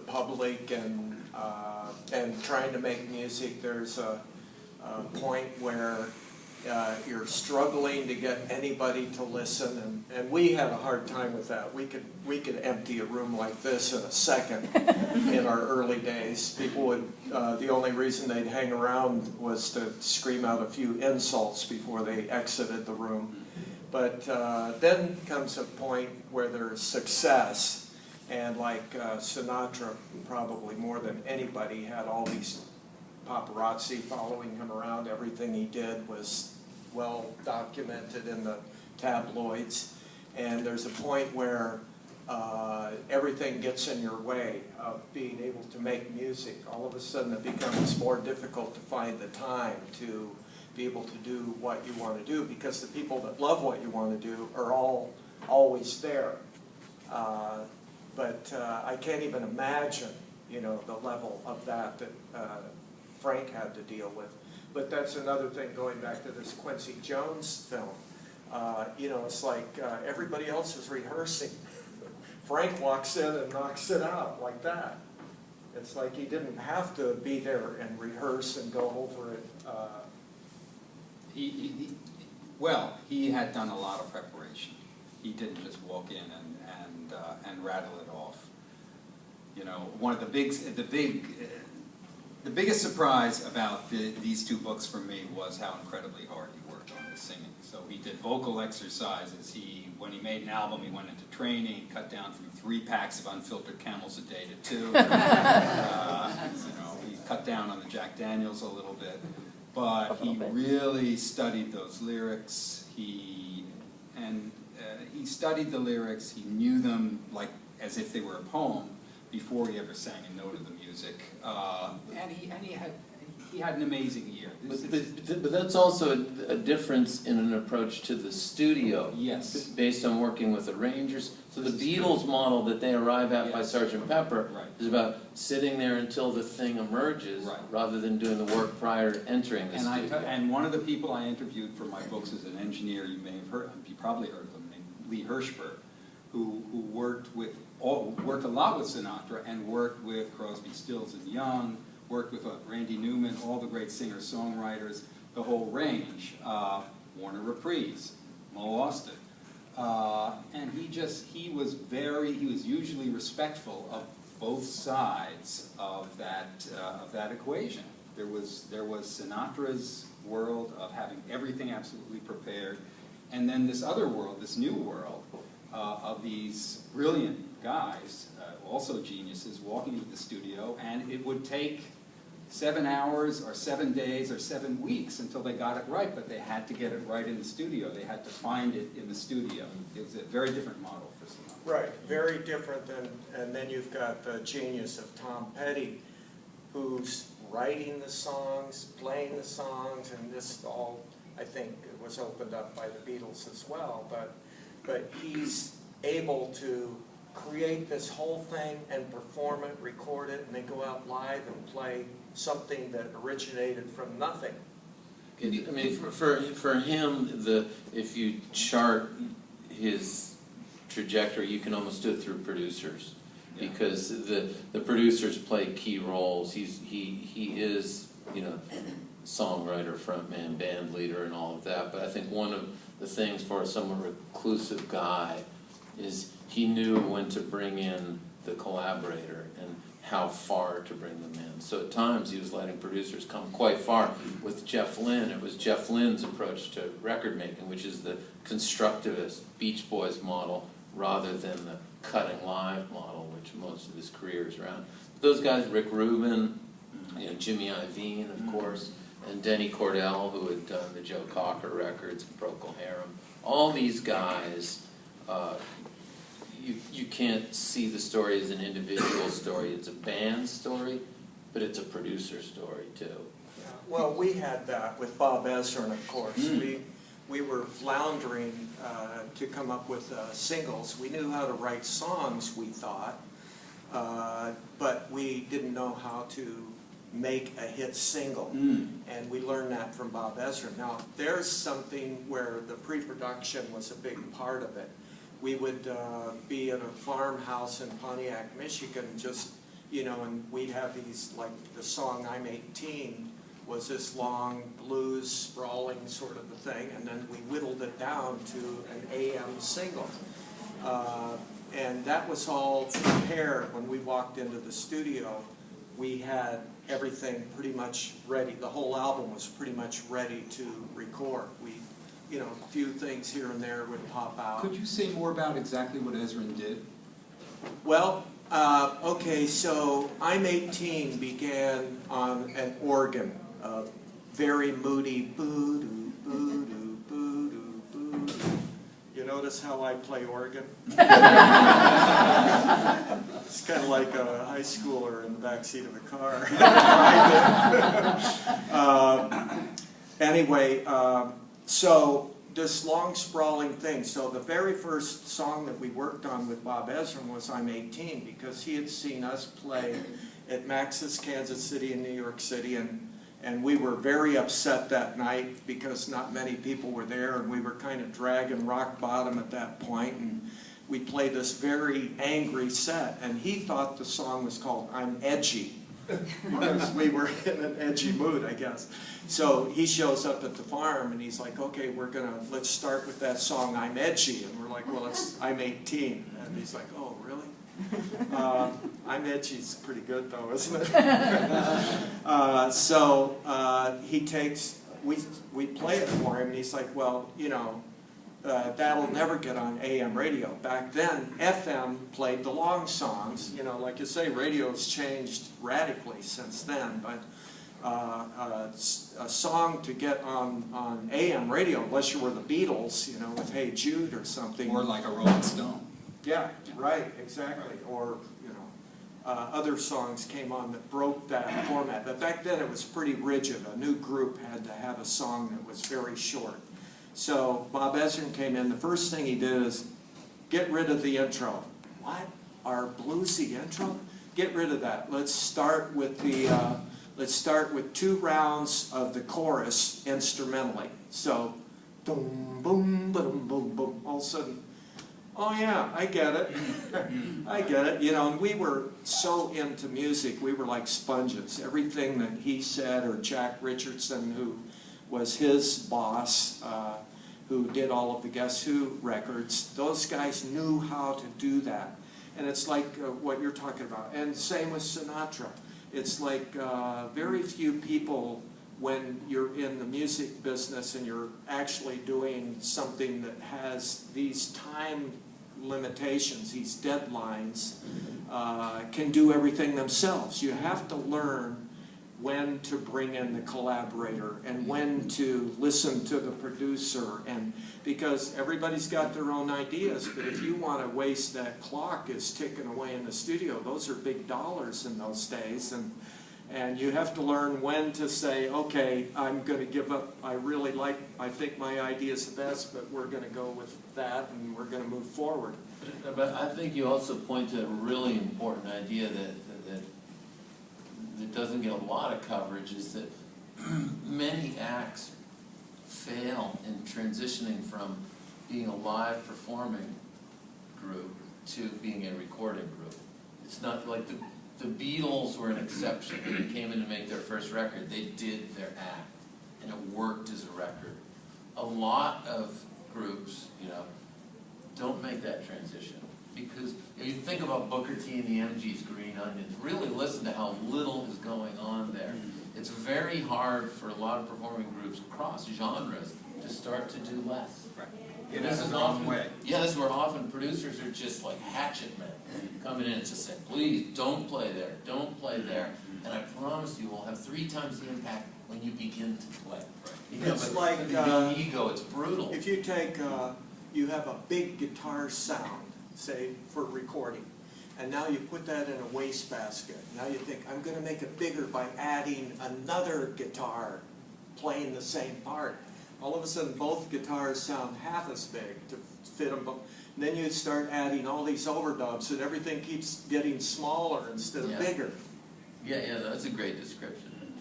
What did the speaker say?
public and trying to make music, there's a point where you're struggling to get anybody to listen, and we had a hard time with that. We could empty a room like this in a second in our early days. People would, the only reason they'd hang around was to scream out a few insults before they exited the room. But then comes a point where there's success, and like Sinatra, probably more than anybody, had all these paparazzi following him around. Everything he did was well documented in the tabloids, and there's a point where everything gets in your way of being able to make music. All of a sudden it becomes more difficult to find the time to be able to do what you want to do, because the people that love what you want to do are always there. But I can't even imagine, you know, the level of that Frank had to deal with. But that's another thing, going back to this Quincy Jones film. You know, it's like everybody else is rehearsing. Frank walks in and knocks it out like that. It's like he didn't have to be there and rehearse and go over it. Well, he had done a lot of preparation. He didn't just walk in and rattle it off. You know, one of the biggest surprise about these two books for me was how incredibly hard he worked on the singing. So he did vocal exercises. When he made an album, he went into training, cut down from 3 packs of unfiltered Camels a day to 2. You know, he cut down on the Jack Daniels a little bit. But he really studied those lyrics. He studied the lyrics. He knew them like as if they were a poem before he ever sang a note of the music. And he had an amazing year. But that's also a difference in an approach to the studio. Yes. Based on working with arrangers. So the Beatles model that they arrive at by Sgt. Pepper is about sitting there until the thing emerges, rather than doing the work prior to entering the studio. And one of the people I interviewed for my books is an engineer you may have heard, you probably heard of him, named Lee Hirschberg, who worked a lot with Sinatra and worked with Crosby, Stills and Young, worked with Randy Newman, all the great singer-songwriters, the whole range, Warner Reprise, Mo Austin. And he was usually respectful of both sides of that equation. There was Sinatra's world of having everything absolutely prepared, and then this other world, this new world, of these brilliant guys, also geniuses, walking into the studio, and it would take 7 hours or 7 days or 7 weeks until they got it right, but they had to get it right in the studio. They had to find it in the studio. It was a very different model for Sinatra. Right, very different and then you've got the genius of Tom Petty, who's writing the songs, playing the songs, and this all, I think, was opened up by the Beatles as well, but he's able to create this whole thing and perform it, record it, and then go out live and play something that originated from nothing. I mean, for him, if you chart his trajectory, you can almost do it through producers, because the producers play key roles. He is, you know, songwriter, frontman, band leader, and all of that. But I think one of the things for a somewhat reclusive guy is he knew when to bring in the collaborator and how far to bring them in. So at times he was letting producers come quite far. With Jeff Lynne, it was Jeff Lynne's approach to record making, which is the constructivist Beach Boys model rather than the cutting live model, which most of his career is around. But those guys, Rick Rubin, you know, Jimmy Iovine, of course, and Denny Cordell, who had done the Joe Cocker records, Procol Harum, all these guys, you can't see the story as an individual story. It's a band story, but it's a producer story too. Yeah. Well, we had that with Bob Ezrin, of course. We were floundering to come up with singles. We knew how to write songs, we thought, but we didn't know how to make a hit single, and we learned that from Bob Ezrin. Now, there's something where the pre-production was a big part of it. We would be at a farmhouse in Pontiac, Michigan, just you know, and we'd have these, like the song I'm 18 was this long blues sprawling sort of a thing, and then we whittled it down to an AM single. And that was all prepared when we walked into the studio. We had everything pretty much ready. The whole album was pretty much ready to record. We, you know, a few things here and there would pop out. Could you say more about exactly what Ezrin did? Well, okay, so I'm 18 began on an organ, very moody boo-doo, boo-doo, boo-doo, boo-doo. You notice how I play organ? It's kind of like a high schooler in the backseat of a car. Anyway, so this long sprawling thing. So the very first song that we worked on with Bob Ezrin was I'm 18, because he had seen us play at Max's Kansas City and New York City, and we were very upset that night because not many people were there, and we were kind of dragging rock bottom at that point, and we played this very angry set, and he thought the song was called I'm Edgy, because we were in an edgy mood, I guess. So he shows up at the farm and he's like, okay, let's start with that song I'm Edgy, and we're like, well, I'm 18, and he's like, oh, really? I'm Edgy's pretty good though, isn't it? We play it for him, and he's like, well, you know, that'll never get on AM radio. Back then, FM played the long songs. You know, like you say, radio's changed radically since then, but a song to get on AM radio, unless you were the Beatles, you know, with Hey Jude or something. Or like a Rolling Stone. Yeah, right, exactly. Or, you know, other songs came on that broke that format. But back then it was pretty rigid. A new group had to have a song that was very short. So Bob Ezrin came in. The first thing he did is get rid of the intro. What? Our bluesy intro? Get rid of that. Let's start with let's start with 2 rounds of the chorus instrumentally. So, boom, boom, boom, boom, boom. All of a sudden, oh yeah, I get it. I get it. You know, and we were so into music, we were like sponges. Everything that he said, or Jack Richardson, who was his boss, who did all of the Guess Who records, those guys knew how to do that. And it's like what you're talking about. And same with Sinatra. It's like very few people, when you're in the music business and you're actually doing something that has these time limitations, these deadlines, can do everything themselves. You have to learn when to bring in the collaborator and when to listen to the producer, and because everybody's got their own ideas, but if you want to waste that clock is ticking away in the studio, those are big dollars in those days, and you have to learn when to say, okay, I'm going to give up, I think my idea is the best, but we're going to go with that and we're going to move forward. But I think you also point to a really important idea that doesn't get a lot of coverage, is that many acts fail in transitioning from being a live performing group to being a recording group. It's not like the Beatles were an exception. When they came in to make their first record, they did their act, and it worked as a record. A lot of groups, you know, don't make that transition. Because if you think about Booker T and the MG's Green Onions, really listen to how little is going on there. It's very hard for a lot of performing groups across genres to start to do less. Right. Yeah, this is often, yeah, this is where often producers are just like hatchet men, coming in and just saying, please don't play there, don't play there. And I promise you will have 3 times the impact when you begin to play. You know, It's but like the young ego, it's brutal. If you take, you have a big guitar sound, say, for recording, and now you put that in a wastebasket. Now you think, I'm going to make it bigger by adding another guitar playing the same part. All of a sudden, both guitars sound half as big to fit them both. And then you start adding all these overdubs, and everything keeps getting smaller instead of bigger. Yeah, that's a great description.